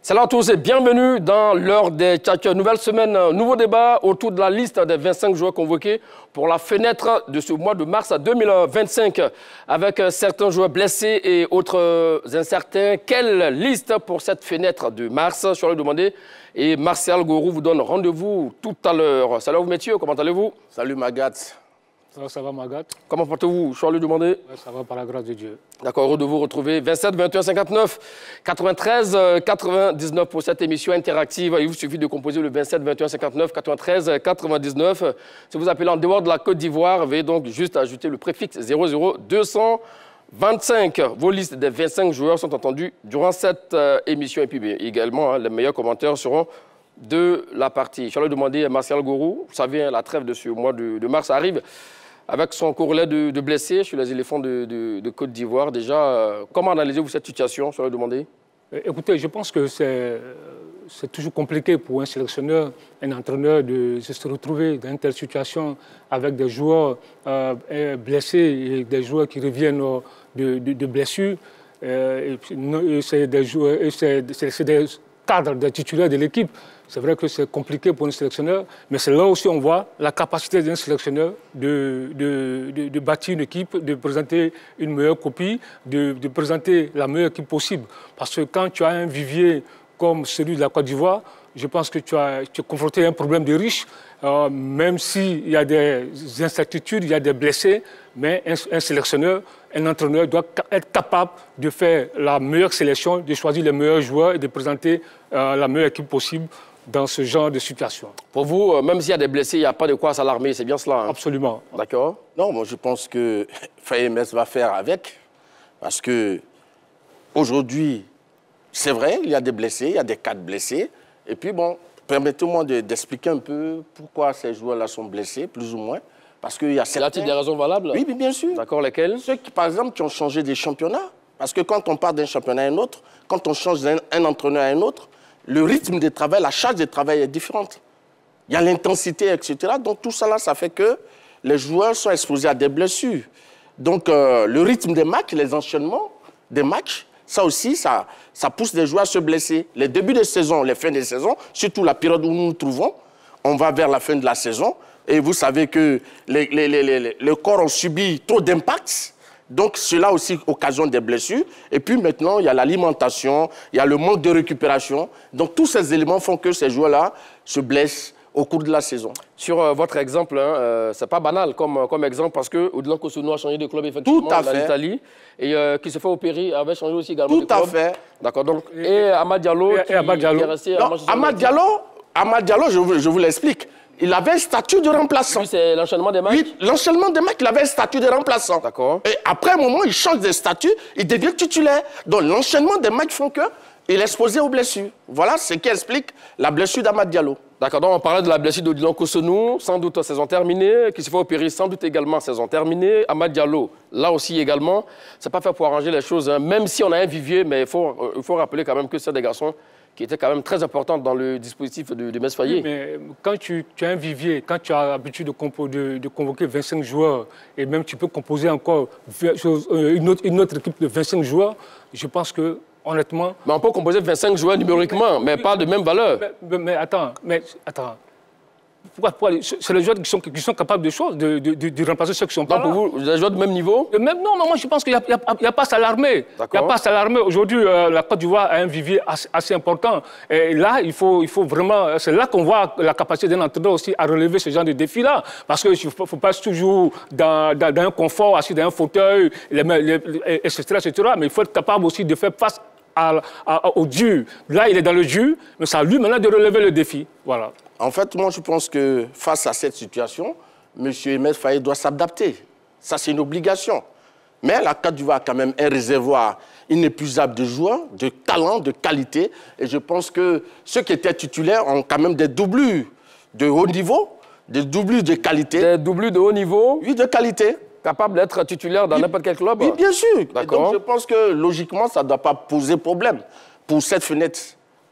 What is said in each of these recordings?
Salut à tous et bienvenue dans l'heure des tchatcheurs. Nouvelle semaine, nouveau débat autour de la liste des 25 joueurs convoqués pour la fenêtre de ce mois de mars 2025. Avec certains joueurs blessés et autres incertains. Quelle liste pour cette fenêtre de mars? Je suis allé demander. Et Martial Gorou vous donne rendez-vous tout à l'heure. Salut à vous, messieurs, comment allez-vous? Salut Magat. Ça va Magat? Comment portez-vous? Je suis allé demander. Ouais, ça va par la grâce de Dieu. D'accord, heureux de vous retrouver. 27 21 59 93 99 pour cette émission interactive. Il vous suffit de composer le 27 21 59 93 99. Si vous appelez en dehors de la Côte d'Ivoire, veuillez donc juste ajouter le préfixe 00 225. Vos listes des 25 joueurs sont entendues durant cette émission. Et puis également, les meilleurs commentaires seront de la partie. Je vais demander à Martial Gorou. Vous savez, la trêve de ce mois de mars arrive avec son corollaire de blessés sur les éléphants de Côte d'Ivoire. Déjà, comment analysez-vous cette situation? Je vais demander. Écoutez, je pense que c'est toujours compliqué pour un sélectionneur, un entraîneur de se retrouver dans une telle situation avec des joueurs blessés et des joueurs qui reviennent de blessures. C'est des cadres, des titulaires de l'équipe. C'est vrai que c'est compliqué pour un sélectionneur, mais c'est là aussi on voit la capacité d'un sélectionneur de bâtir une équipe, de présenter une meilleure copie, de présenter la meilleure équipe possible. Parce que quand tu as un vivier comme celui de la Côte d'Ivoire, je pense que tu es confronté à un problème de riche, même s'il y a des incertitudes, il y a des blessés, mais un sélectionneur, un entraîneur doit être capable de faire la meilleure sélection, de choisir les meilleurs joueurs et de présenter la meilleure équipe possible dans ce genre de situation. Pour vous, même s'il y a des blessés, il n'y a pas de quoi s'alarmer, c'est bien cela? Hein? Absolument. D'accord. Non, moi je pense que Faye Metz va faire avec, parce que aujourd'hui, c'est vrai, il y a des blessés, il y a des cas de blessés, et puis bon, permettez-moi d'expliquer un peu pourquoi ces joueurs-là sont blessés, plus ou moins, parce qu'il y a certains... Y a-t-il des raisons valables? Oui, bien sûr. D'accord, lesquelles? Ceux qui, par exemple, qui ont changé des championnats, parce que quand on part d'un championnat à un autre, quand on change d'un entraîneur à un autre, le rythme de travail, la charge de travail est différente. Il y a l'intensité, etc. Donc tout ça, là, ça fait que les joueurs sont exposés à des blessures. Donc le rythme des matchs, les enchaînements des matchs, ça aussi, ça pousse les joueurs à se blesser. Les débuts de saison, les fins de saison, surtout la période où nous nous trouvons, on va vers la fin de la saison. Et vous savez que le corps a subi trop d'impacts. Donc, cela aussi occasionne des blessures. Et puis maintenant, il y a l'alimentation, il y a le manque de récupération. Donc, tous ces éléments font que ces joueurs-là se blessent au cours de la saison. Sur votre exemple, hein, ce n'est pas banal comme exemple parce que Odilon Kosono a changé de club effectivement en Italie et qui se fait opérer avait changé aussi également de club. Tout à fait. D'accord. Donc, et Amad Diallo qui est resté à Manchester United. Amad Diallo, je vous l'explique. Il avait un statut de remplaçant. Oui, c'est l'enchaînement des matchs? Oui, l'enchaînement des matchs, il avait un statut de remplaçant. D'accord. Et après un moment, il change de statut, il devient titulaire. Donc l'enchaînement des matchs font qu'il est exposé aux blessures. Voilà ce qui explique la blessure d'Amad Diallo. D'accord, donc on parlait de la blessure d'Odilon Kosono, sans doute saison terminée, qui se fait opérer, sans doute également saison terminée. Amad Diallo, là aussi également, c'est pas fait pour arranger les choses, hein. Même si on a un vivier, mais il faut rappeler quand même que c'est des garçons qui était quand même très importante dans le dispositif de Metz Faye. Oui, mais quand tu as un vivier, quand tu as l'habitude de convoquer 25 joueurs, et même tu peux composer encore une autre équipe de 25 joueurs, je pense que, honnêtement... Mais on peut composer 25 joueurs numériquement, mais pas de même valeur. Mais attends. Pourquoi c'est les joueurs qui sont capables de choses, de remplacer ceux qui sont pas là. Pour vous, les joueurs de même niveau? Non, moi je pense qu'il n'y a pas à s'alarmer. Il n'y a pas à s'alarmer. Aujourd'hui, la Côte d'Ivoire a un vivier assez important. Et là, il faut vraiment... C'est là qu'on voit la capacité d'un entraîneur aussi à relever ce genre de défi-là. Parce qu'il ne faut pas être toujours dans un confort, assis dans un fauteuil, etc. Mais il faut être capable aussi de faire face au dur. Là, il est dans le dur, mais c'est à lui maintenant de relever le défi. Voilà. En fait, moi, je pense que face à cette situation, M. Metz Faye doit s'adapter. Ça, c'est une obligation. Mais la Côte d'Ivoire a quand même un réservoir inépuisable de joueurs, de talents, de qualité. Et je pense que ceux qui étaient titulaires ont quand même des doublures de haut niveau, des doublures de qualité. Des doublures de haut niveau? Oui, de qualité. Capable d'être titulaire dans n'importe quel club? Oui, bien sûr. D'accord. Donc, je pense que, logiquement, ça ne doit pas poser problème pour cette fenêtre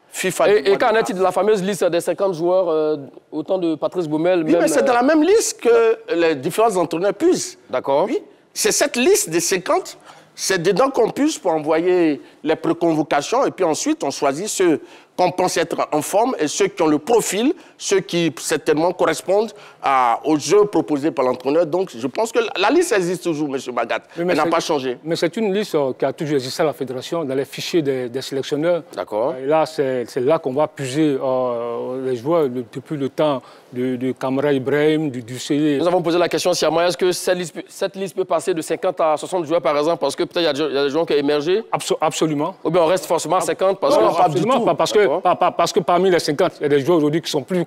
FIFA. Et qu'en est-il de la fameuse liste des 50 joueurs, autant de Patrice Baumel? Oui, mais c'est dans la même liste que les différents entraîneurs puissent. D'accord. Oui, c'est cette liste des 50, c'est dedans qu'on puisse pour envoyer les préconvocations et puis ensuite on choisit ceux qu'on pense être en forme et ceux qui ont le profil, ceux qui certainement correspondent aux jeux proposés par l'entraîneur. Donc je pense que la liste existe toujours, M. Bagat. Elle n'a pas changé. Mais c'est une liste qui a toujours existé à la Fédération, dans les fichiers des sélectionneurs. D'accord. Et là, c'est là qu'on va puiser les joueurs depuis le temps de Camara Ibrahim, du CE. Nous avons posé la question, Siama, est-ce que cette liste peut passer de 50 à 60 joueurs, par exemple, parce que peut-être il y a des joueurs qui ont émergé? Absolument. Ou bien on reste forcément à 50 parce non, que... absolument pas, parce que parmi les 50, il y a des joueurs aujourd'hui qui sont plus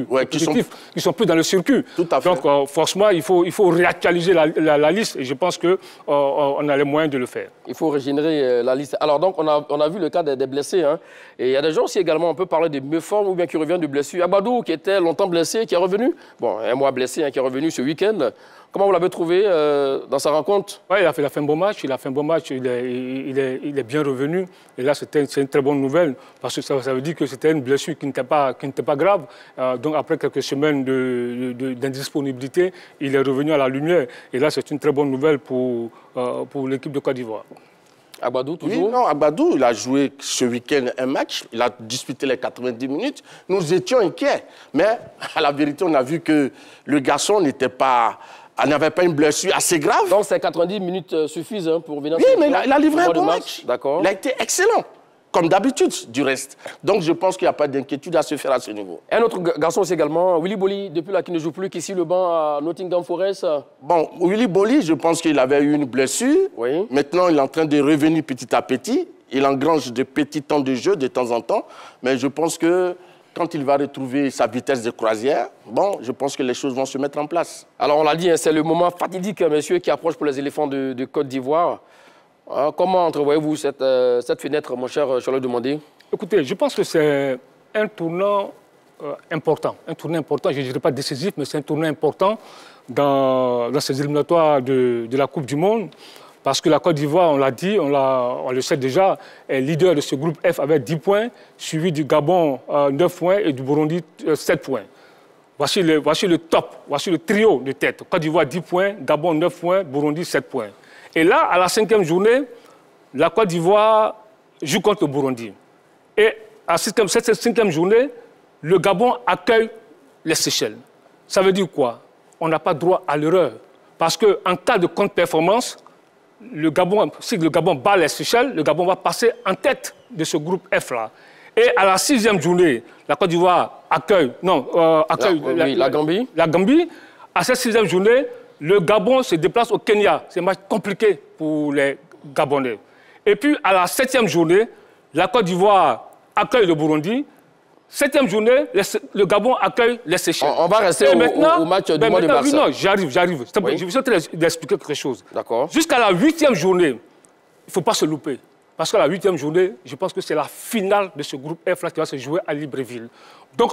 compétitifs, qui sont plus dans le circuit. Tout à fait. Donc, forcément, il faut réactualiser la liste et je pense qu'on a les moyens de le faire. Il faut régénérer la liste. Alors, donc, on a vu le cas des blessés. Hein. Et il y a des gens aussi également, on peut parler de mieux formes ou bien qui reviennent de blessures. Abadou, qui était longtemps blessé, qui est revenu. Bon, un mois blessé, hein, qui est revenu ce week-end. Comment vous l'avez trouvé dans sa rencontre? Oui, il a fait un bon match. Il est bien revenu. Et là, c'est une très bonne nouvelle parce que ça veut dire que c'était une blessure qui n'était pas grave. Donc, après quelques semaines d'indisponibilité, il est revenu à la lumière. Et là, c'est une très bonne nouvelle pour l'équipe de Côte d'Ivoire. Abadou, toujours? Oui, non, Abadou, il a joué ce week-end un match. Il a disputé les 90 minutes. Nous étions inquiets. Mais, à la vérité, on a vu que le garçon n'avait pas une blessure assez grave. Donc, ces 90 minutes suffisent hein, pour venir... Oui, mais il a livré un bon match. D'accord. Il a été excellent, comme d'habitude, du reste. Donc, je pense qu'il n'y a pas d'inquiétude à se faire à ce niveau. Un autre garçon aussi également, Willy Boli, depuis là, qui ne joue plus, qui suit le banc à Nottingham Forest. Bon, Willy Boli, je pense qu'il avait eu une blessure. Oui. Maintenant, il est en train de revenir petit à petit. Il engrange de petits temps de jeu de temps en temps. Mais je pense que quand il va retrouver sa vitesse de croisière, bon, je pense que les choses vont se mettre en place. Alors, on l'a dit, hein, c'est le moment fatidique, messieurs, qui approche pour les éléphants de Côte d'Ivoire. Comment entrevoyez-vous cette fenêtre, mon cher Charles Demandé? Écoutez, je pense que c'est un tournant important. Un tournant important, je ne dirais pas décisif, mais c'est un tournant important dans ces éliminatoires de la Coupe du Monde. Parce que la Côte d'Ivoire, on l'a dit, on le sait déjà, est leader de ce groupe F avec 10 points, suivi du Gabon 9 points et du Burundi 7 points. Voici le top, voici le trio de tête. Côte d'Ivoire 10 points, Gabon 9 points, Burundi 7 points. Et là, à la 5e journée, la Côte d'Ivoire joue contre le Burundi. Et à cette 5e journée, le Gabon accueille les Seychelles. Ça veut dire quoi? On n'a pas droit à l'erreur. Parce qu'en cas de contre-performance, si le Gabon bat les Seychelles, le Gabon va passer en tête de ce groupe F-là. Et à la 6e journée, la Côte d'Ivoire accueille la Gambie. La Gambie. À cette 6e journée, le Gabon se déplace au Kenya. C'est un match compliqué pour les Gabonais. Et puis, à la 7e journée, la Côte d'Ivoire accueille le Burundi. 7e journée, le Gabon accueille les Seychelles. On va rester au match du mois de mars. Non, j'arrive. Oui. Je vais essayer d'expliquer quelque chose. D'accord. Jusqu'à la 8e journée, il ne faut pas se louper. Parce qu'à la 8e journée, je pense que c'est la finale de ce groupe F qui va se jouer à Libreville. Donc,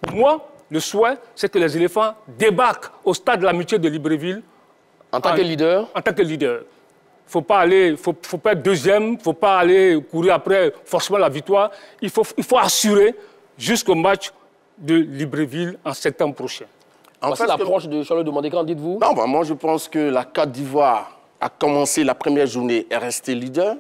pour moi, le souhait, c'est que les éléphants débarquent au stade de l'amitié de Libreville. En tant que leader? En tant que leader. Il ne faut pas être deuxième, il ne faut pas aller courir après forcément la victoire. Il faut assurer jusqu'au match de Libreville en septembre prochain. Voici l'approche de Charles Demandé, qu'en dites-vous? Non, moi je pense que la Côte d'Ivoire a commencé la première journée et est restée leader.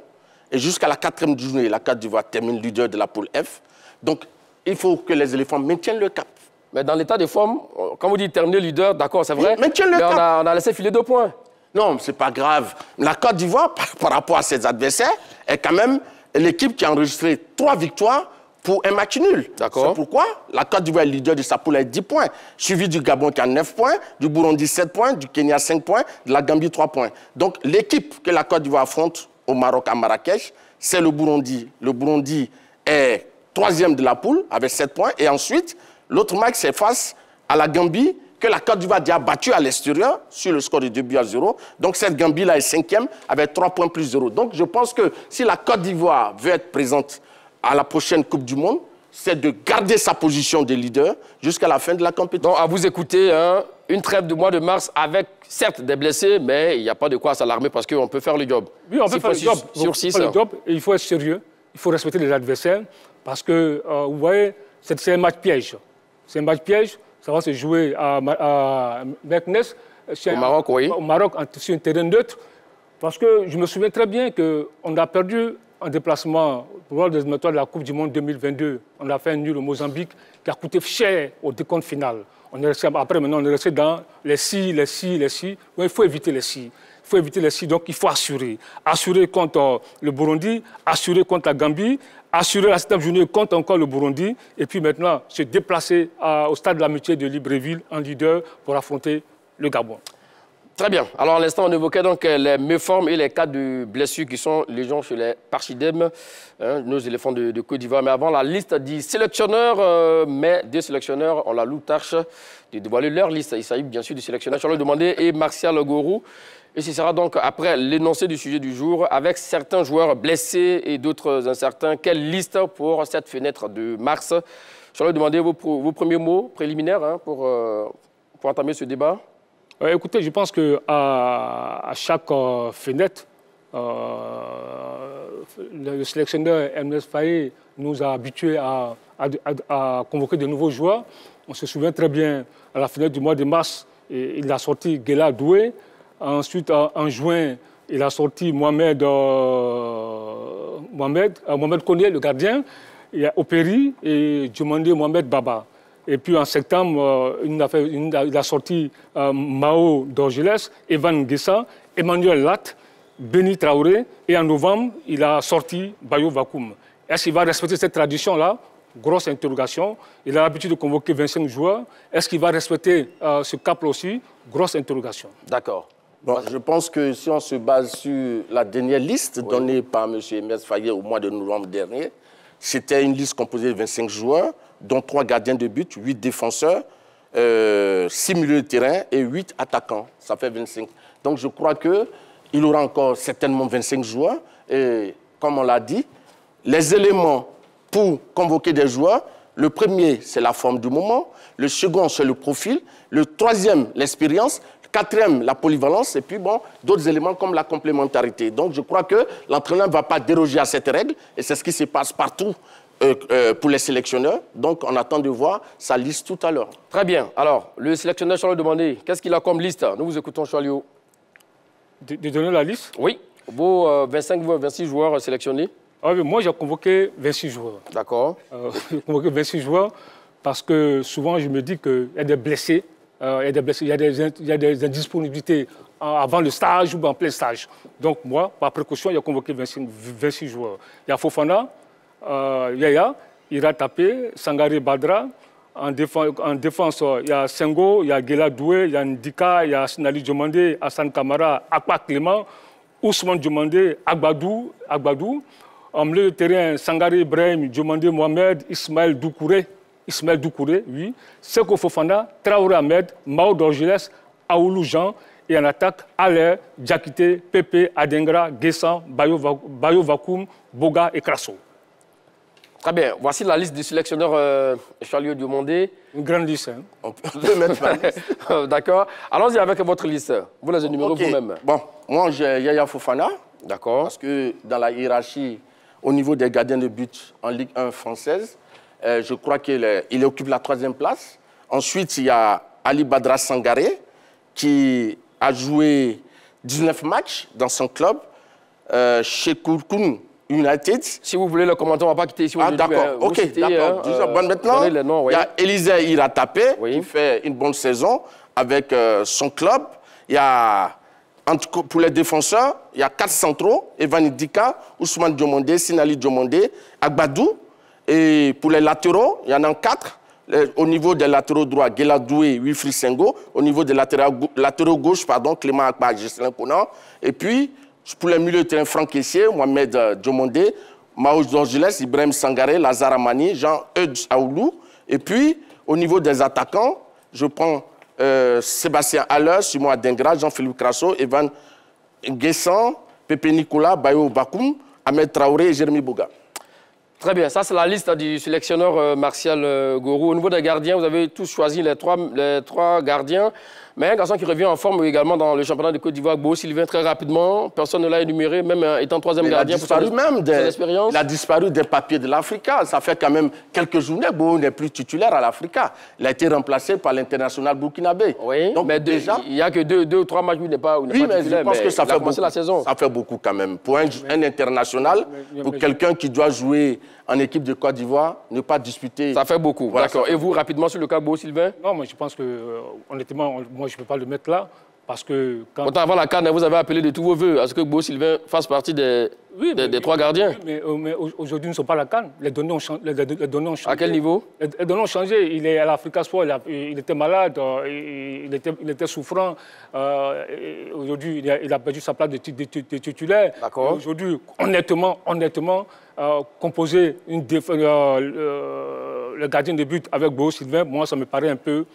Et jusqu'à la 4e journée, la Côte d'Ivoire termine leader de la poule F. Donc, il faut que les éléphants maintiennent le cap. Mais dans l'état de forme, quand vous dites terminer leader, d'accord, c'est vrai. Maintiennent le cap. On a laissé filer 2 points. Non, c'est pas grave. La Côte d'Ivoire, par rapport à ses adversaires, est quand même l'équipe qui a enregistré 3 victoires pour un match nul. D'accord. C'est pourquoi la Côte d'Ivoire est leader de sa poule avec 10 points, suivi du Gabon qui a 9 points, du Burundi 7 points, du Kenya 5 points, de la Gambie 3 points. Donc l'équipe que la Côte d'Ivoire affronte au Maroc à Marrakech, c'est le Burundi. Le Burundi est 3e de la poule avec 7 points. Et ensuite, l'autre match, c'est face à la Gambie, que la Côte d'Ivoire a déjà battu à l'extérieur sur le score de 2-0. Donc cette Gambie-là est 5e avec 3 points plus 0. Donc je pense que si la Côte d'Ivoire veut être présente à la prochaine Coupe du Monde, c'est de garder sa position de leader jusqu'à la fin de la compétition. Donc à vous écouter, hein, une trêve du mois de mars avec certes des blessés, mais il n'y a pas de quoi s'alarmer parce qu'on peut faire le job. Oui, on peut faire le job. Sur 6. Le job, et il faut être sérieux, il faut respecter les adversaires parce que, vous voyez, c'est un match piège. C'est un match piège. Ça va se jouer à Meknes. Au Maroc, oui. Au Maroc, sur un terrain neutre. Parce que je me souviens très bien qu'on a perdu en déplacement lors des éliminatoires de la Coupe du Monde 2022. On a fait un nul au Mozambique qui a coûté cher au décompte final. Après, maintenant, on est resté dans les si. Donc, il faut éviter les si. Donc il faut assurer. Assurer contre le Burundi, assurer contre la Gambie, assurer la 7e journée contre encore le Burundi, et puis maintenant se déplacer au stade de l'amitié de Libreville en leader pour affronter le Gabon. Très bien. Alors, à l'instant, on évoquait donc les méformes et les cas de blessures qui sont légion chez les Pachidem, nos éléphants de Côte d'Ivoire. Mais avant la liste des sélectionneurs, mais des sélectionneurs ont la lourde tâche de dévoiler leur liste. Il s'agit bien sûr du sélectionneur Charles Demandé et Martial Gorou. Et ce sera donc après l'énoncé du sujet du jour, avec certains joueurs blessés et d'autres incertains. Quelle liste pour cette fenêtre de mars? Charles Demandé, vos premiers mots préliminaires pour entamer ce débat. Écoutez, je pense qu'à chaque fenêtre, le sélectionneur Ernest Faye nous a habitués à convoquer de nouveaux joueurs. On se souvient très bien, à la fenêtre du mois de mars, il a sorti Guela Doué. Ensuite, en juin, il a sorti Mohamed Koné, le gardien, Opéry et Djomandé Mohamed Baba. Et puis en septembre, il a sorti Mao d'Orgelès, Evan Guessa, Emmanuel Lat, Beni Traoré. Et en novembre, il a sorti Bayo Vakoum. Est-ce qu'il va respecter cette tradition-là? Grosse interrogation. Il a l'habitude de convoquer 25 joueurs. Est-ce qu'il va respecter ce cap-là aussi? Grosse interrogation. D'accord. Bon, je pense que si on se base sur la dernière liste donnée par M. Ernest Faye au mois de novembre dernier, c'était une liste composée de 25 joueurs, dont 3 gardiens de but, 8 défenseurs, 6 milieux de terrain et 8 attaquants. Ça fait 25. Donc je crois qu'il aura encore certainement 25 joueurs. Et comme on l'a dit, les éléments pour convoquer des joueurs, le premier, c'est la forme du moment. Le second, c'est le profil. Le troisième, l'expérience. Le quatrième, la polyvalence. Et puis, bon, d'autres éléments comme la complémentarité. Donc, je crois que l'entraîneur ne va pas déroger à cette règle. Et c'est ce qui se passe partout pour les sélectionneurs. Donc, on attend de voir sa liste tout à l'heure. Très bien. Alors, le sélectionneur Charles Demandé, qu'est-ce qu'il a comme liste? Nous vous écoutons, Charles. De donner la liste? Oui. Vos 26 joueurs sélectionnés. Moi, j'ai convoqué 26 joueurs. D'accord. J'ai convoqué 26 joueurs parce que souvent, je me dis qu'il y a des blessés, il y a des indisponibilités avant le stage ou en plein stage. Donc, moi, par précaution, j'ai convoqué 26 joueurs. Il y a Fofana, Yaya, Ira Tapé, Sangaré Badra. En défense, il y a Sengo, il y a Guela Doué, il y a Ndika, il y a Sinali Djomandé, Hassan Kamara, Akpa Clément, Ousmane Djomandé, Agbadou. En milieu de terrain, Sangaré Ibrahim, Djomandé Mohamed, Ismaël Doucouré, oui. Seko Fofana, Traoré Ahmed, Mao d'Orgelès, Aoulou Jean. Et en attaque, Aller, Diakité, Pepe, Adengra, Guessan, Bayo Vakoum, Boga et Krasso. Très bien. Voici la liste du sélectionneur Charles Demandé. Une grande liste. Hein. On peut mettre la liste. D'accord. Allons-y avec votre liste. Vous les énumérez vous-même. Bon, moi, j'ai Yaya Fofana. D'accord. Parce que dans la hiérarchie, au niveau des gardiens de but en Ligue 1 française, je crois qu'il occupe la 3e place. Ensuite, il y a Ali Badra Sangaré, qui a joué 19 matchs dans son club, chez Kourkoun United. Si vous voulez le commenter, on ne va pas quitter ici. Ah, d'accord. Ok, d'accord. Maintenant, il y a Élisée Iratapé, qui fait une bonne saison avec son club. Il y a... Pour les défenseurs, il y a 4 centraux, Evan Ndika, Ousmane Djomandé, Sinali Djomandé, Agbadou. Et pour les latéraux, il y en a 4. Au niveau des latéraux droits, Guela Doué, Wilfried Sengo. Au niveau des latéraux gauche, Clément Akba, Gislain Konan. Et puis, pour les milieux de terrain, Franck Kessié, Mohamed Djomandé, Mao d'Orgelès, Ibrahim Sangaré, Lazare Amani, Jean-Eudes Aoulou. Et puis, au niveau des attaquants, je prends... Sébastien Haller, Simon Adengra, Jean-Philippe Krasso, Evan Guessan, Pepe Nicolas, Bayo Bakoum, Ahmed Traoré et Jérémy Boga. Très bien, ça c'est la liste du sélectionneur Martial Gorou. Au niveau des gardiens, vous avez tous choisi les trois gardiens. Mais un garçon qui revient en forme également dans le championnat de Côte d'Ivoire, Bo Sylvain, très rapidement. Personne ne l'a énuméré, même étant troisième gardien. Il a disparu des papiers de l'Africa. Ça fait quand même quelques journées. Bo n'est plus titulaire à l'Africa. Il a été remplacé par l'international burkinabé. Oui, donc, mais déjà, il n'y a que deux ou trois matchs où il n'est pas titulaire. Mais je pense que ça fait beaucoup, la saison. Ça fait beaucoup quand même. Pour un international, pour quelqu'un qui doit jouer en équipe de Côte d'Ivoire, ne pas disputer. Ça fait beaucoup. Voilà, d'accord. Et vous, rapidement, sur le cas Bo Sylvain? Non, moi je pense que, honnêtement, moi je ne peux pas le mettre là. Parce que quand... Pourtant, avant la CAN, vous avez appelé de tous vos voeux à ce que Bo Sylvain fasse partie des trois gardiens. Oui, mais aujourd'hui, nous ne sommes pas à la CAN. Les données ont changé. À quel niveau? Les données ont changé. Il est à l'Africa Sport, il était malade, il était souffrant. Aujourd'hui, il a perdu sa place de titulaire. D'accord. Aujourd'hui, honnêtement, composer le gardien de but avec Bo Sylvain, moi, ça me paraît un peu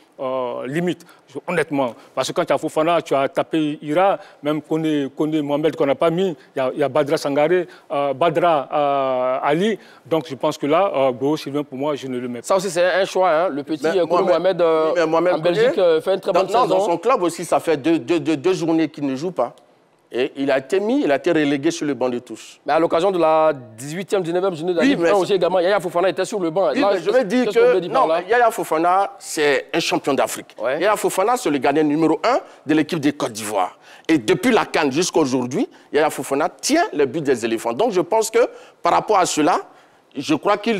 limite, honnêtement. Parce que quand tu as Fofana, tu as tapé Ira, même Koné Mohamed qu'on n'a pas mis, il y a Badra Sangaré, Badra Ali. Donc je pense que là, Bo Sylvain, pour moi, je ne le mets pas. Ça aussi, c'est un choix. Hein. Le petit Koné Mohamed en Belgique fait une très bonne saison. Dans son club aussi, ça fait deux journées qu'il ne joue pas. Et il a été relégué sur le banc de touche. Mais à l'occasion de la 18e, 19e journée d'année, aussi également, Yaya Fofana était sur le banc. Oui, là, je veux dire que Yaya Fofana, c'est un champion d'Afrique. Ouais. Yaya Fofana, c'est le gardien numéro 1 de l'équipe de Côte d'Ivoire. Et depuis la CAN jusqu'à aujourd'hui, Yaya Fofana tient le but des éléphants. Donc je pense que par rapport à cela, je crois qu'il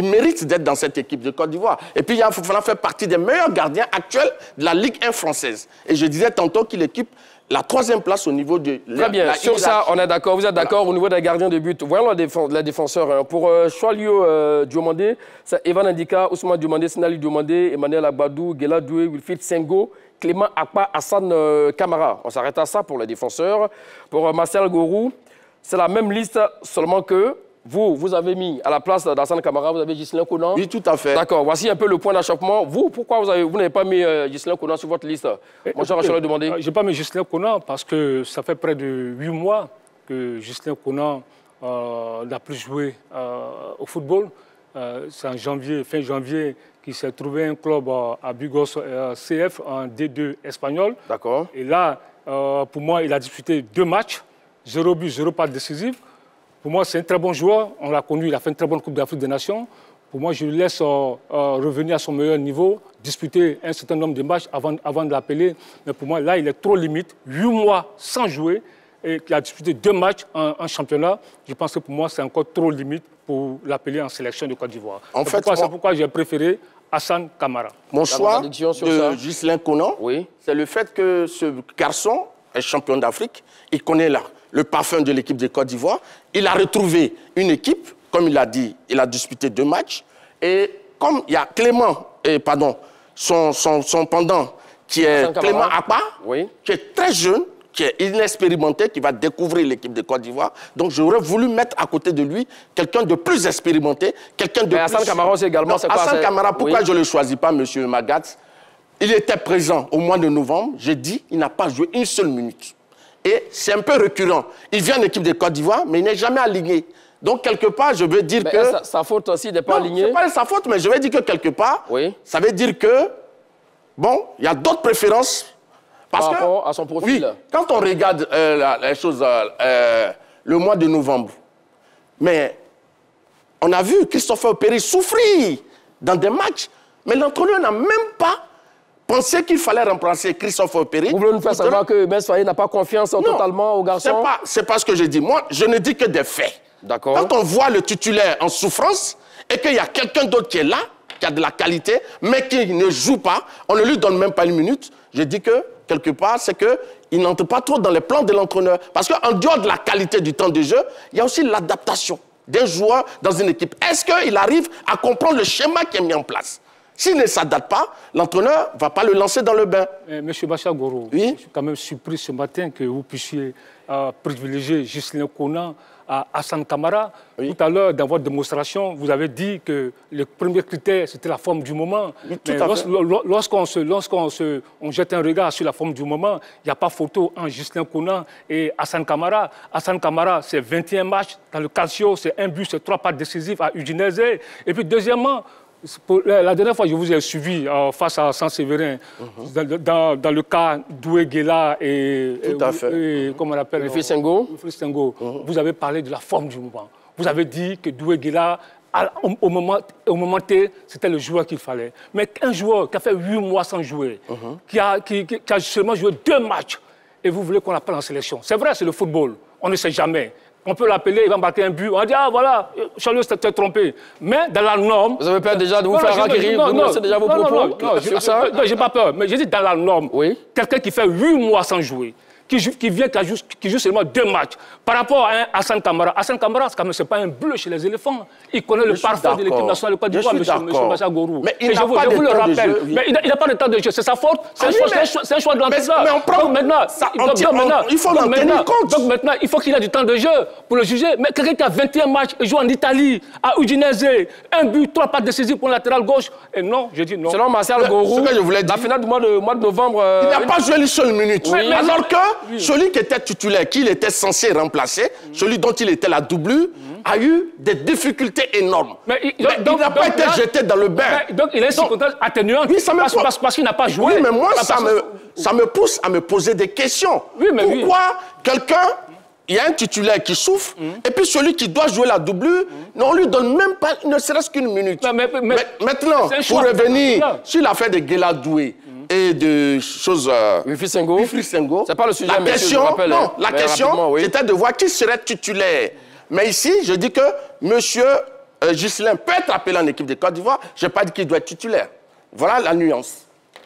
mérite d'être dans cette équipe de Côte d'Ivoire. Et puis Yaya Fofana fait partie des meilleurs gardiens actuels de la Ligue 1 française. Et je disais tantôt qu'il équipe la 3e place au niveau de... Très bien, sur ça, on est d'accord. Vous êtes d'accord au niveau des gardiens de but. Voyons les défenseurs. Pour Choalio Diomandé, c'est Evan Ndika, Ousmane Diomandé, Sinali Diomandé, Emmanuel Agbadou, Gela Doué, Wilfried Sengo, Clément Akpa, Hassan Kamara. On s'arrête à ça pour les défenseurs. Pour Marcel Gorou, c'est la même liste, seulement que vous avez mis à la place d'Hassan Kamara, vous avez Ghislain Konan. Oui, tout à fait. D'accord, voici un peu le point d'achoppement. Vous, pourquoi vous n'avez pas mis Ghislain Konan sur votre liste? Moi, je vais demander. Je n'ai pas mis Ghislain Konan parce que ça fait près de 8 mois que Ghislain Konan n'a plus joué au football. C'est en janvier, fin janvier, qu'il s'est trouvé un club à Bugos CF en D2 espagnol. D'accord. Et là, pour moi, il a disputé 2 matchs, 0 but, 0 passe décisive. Pour moi, c'est un très bon joueur. On l'a connu, il a fait une très bonne Coupe d'Afrique des Nations. Pour moi, je le laisse revenir à son meilleur niveau, disputer un certain nombre de matchs avant de l'appeler. Mais pour moi, là, il est trop limite. 8 mois sans jouer et qu'il a disputé 2 matchs en championnat. Je pense que pour moi, c'est encore trop limite pour l'appeler en sélection de Côte d'Ivoire. C'est pourquoi j'ai préféré Hassan Kamara. Mon choix de Ghislain Konan, c'est le fait que ce garçon est champion d'Afrique. Il connaît le parfum de l'équipe de Côte d'Ivoire. Il a retrouvé une équipe, comme il a dit, il a disputé 2 matchs. Et comme il y a son pendant, qui est Clément Akpa, qui est très jeune, qui est inexpérimenté, qui va découvrir l'équipe de Côte d'Ivoire. Donc j'aurais voulu mettre à côté de lui quelqu'un de plus expérimenté, quelqu'un de plus... Hassan Kamara aussi également, c'est quoi? Hassan Kamara, pourquoi je ne le choisis pas, M. Magat? Il était présent au mois de novembre, j'ai dit, il n'a pas joué une seule minute. Et c'est un peu récurrent. Il vient de l'équipe de Côte d'Ivoire, mais il n'est jamais aligné. Donc, quelque part, je veux dire que... Sa faute aussi n'est pas aligné. Ce n'est pas sa faute, mais je veux dire que quelque part, ça veut dire que, bon, il y a d'autres préférences. Par rapport à son profil. Oui, quand on regarde les choses, le mois de novembre, mais on a vu Christopher Péry souffrir dans des matchs, mais l'entraîneur n'a même pas pensé qu'il fallait remplacer Christopher Péry. Vous voulez nous faire savoir que Ben Faye n'a pas confiance totalement au garçon? C'est pas ce que je dis. Moi, je ne dis que des faits. D'accord. Quand on voit le titulaire en souffrance et qu'il y a quelqu'un d'autre qui est là, qui a de la qualité, mais qui ne joue pas, on ne lui donne même pas une minute, je dis que, quelque part, c'est qu'il n'entre pas trop dans les plans de l'entraîneur. Parce qu'en dehors de la qualité du temps de jeu, il y a aussi l'adaptation d'un joueur dans une équipe. Est-ce qu'il arrive à comprendre le schéma qui est mis en place? S'il ne s'adapte pas, l'entraîneur ne va pas le lancer dans le bain. Monsieur Bachar Goro, je suis quand même surpris ce matin que vous puissiez privilégier Ghislain Konan à Hassan Kamara. Tout à l'heure, dans votre démonstration, vous avez dit que le premier critère, c'était la forme du moment. Mais lorsqu'on jette un regard sur la forme du moment, il n'y a pas photo entre Ghislain Konan et Hassan Kamara. Hassan Kamara, c'est 21 matchs dans le Calcio, c'est 1 but, c'est 3 passes décisives à Udinese. Et puis, deuxièmement, La dernière fois, je vous ai suivi face à Saint-Séverin, dans le cas Doué-Guéla et comment on appelle Wilfried Senghor. Vous avez parlé de la forme du mouvement. Vous avez dit que Doué-Guéla, au moment T, c'était le joueur qu'il fallait. Mais un joueur qui a fait 8 mois sans jouer, qui a seulement joué 2 matchs, et vous voulez qu'on l'appelle en sélection. C'est vrai, c'est le football. On ne sait jamais. On peut l'appeler, il va marquer un but. On dit, ah voilà, Charles s'était trompé. Mais dans la norme... Vous avez peur déjà de vous faire acquérir? C'est déjà vos propos? Non, je n'ai pas peur. Mais je dis dans la norme. Oui. Quelqu'un qui fait 8 mois sans jouer, qui joue seulement 2 matchs. Par rapport à Hassan Kamara. Hassan Kamara, ce n'est pas un bleu chez les éléphants. Il connaît le parfum de l'équipe nationale de Côte d'Ivoire, M. Bassa Gorou. Mais il n'a pas de temps de jeu. Mais il n'a pas de temps de jeu. C'est sa faute. C'est un choix de l'entraîneur. Mais on prend... Il faut en tenir compte. Donc maintenant, il faut qu'il ait du temps de jeu pour le juger. Mais quelqu'un qui a 21 matchs et joue en Italie, à Udinese, 1 but, 3 passes décisives pour le latéral gauche. Et non, je dis non. Selon Martial Gorou, la finale du mois de novembre... Il n'a pas joué une seule minute. Alors que celui qui était titulaire, qu'il était censé remplacer, celui dont il était la doublure, a eu des difficultés énormes. Mais il n'a pas été jeté dans le bain. Donc il est circonstance atténuante parce qu'il n'a pas joué. Oui, mais moi, ça me pousse à me poser des questions. Pourquoi quelqu'un... Il y a un titulaire qui souffre, et puis celui qui doit jouer la doublure, on ne lui donne même pas, ne serait-ce qu'une minute. Maintenant, pour revenir sur l'affaire de Guéla Doué et de choses... Wilfried Senghor. C'est pas le sujet, la question, c'était de voir qui serait titulaire. Mais ici, je dis que M. Ghislain peut être appelé en équipe de Côte d'Ivoire. Je n'ai pas dit qu'il doit être titulaire. Voilà la nuance.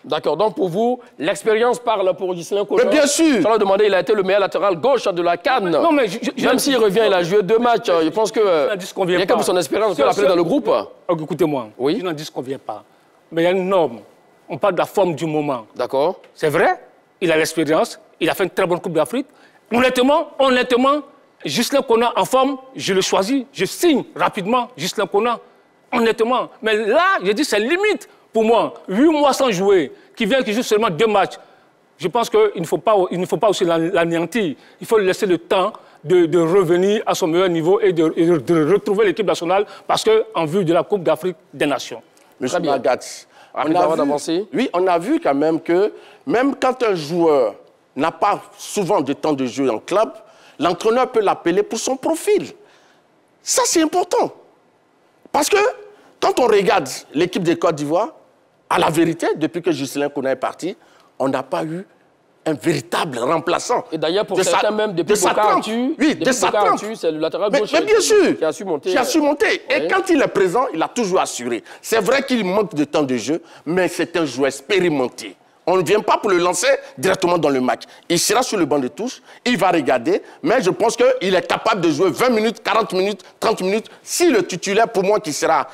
D'accord, donc pour vous, l'expérience parle pour Ghislain Kona. Mais bien sûr. Sans le demander, il a été le meilleur latéral gauche de la CAN. Non, mais même s'il revient, il a joué 2 matchs. Je pense que il y a comme son expérience, on peut l'appeler dans le groupe. Écoutez-moi, je n'en dis qu'on ne vient pas. Mais il y a une norme. On parle de la forme du moment. D'accord. C'est vrai, il a l'expérience, il a fait une très bonne Coupe d'Afrique. Honnêtement, Ghislain Kona en forme, je le choisis, je signe rapidement Ghislain Kona. Honnêtement. Mais là, je dis, c'est limite. Pour moi, 8 mois sans jouer, qui joue seulement 2 matchs, je pense qu'il ne faut pas aussi l'anéantir. Il faut lui laisser le temps de revenir à son meilleur niveau et de retrouver l'équipe nationale parce qu'en vue de la Coupe d'Afrique des Nations. Monsieur Magatz, on a vu quand même que même quand un joueur n'a pas souvent de temps de jeu en club, l'entraîneur peut l'appeler pour son profil. Ça, c'est important. Parce que quand on regarde l'équipe de Côte d'Ivoire, à la vérité, depuis que Ghislain Kona est parti, on n'a pas eu un véritable remplaçant. Et d'ailleurs, pour certains même, depuis Bocca-Antu, c'est le latéral gauche qui a su monter. Et quand il est présent, il a toujours assuré. C'est vrai qu'il manque de temps de jeu, mais c'est un joueur expérimenté. On ne vient pas pour le lancer directement dans le match. Il sera sur le banc de touche, il va regarder, mais je pense qu'il est capable de jouer 20 minutes, 40 minutes, 30 minutes, si le titulaire, pour moi, qui sera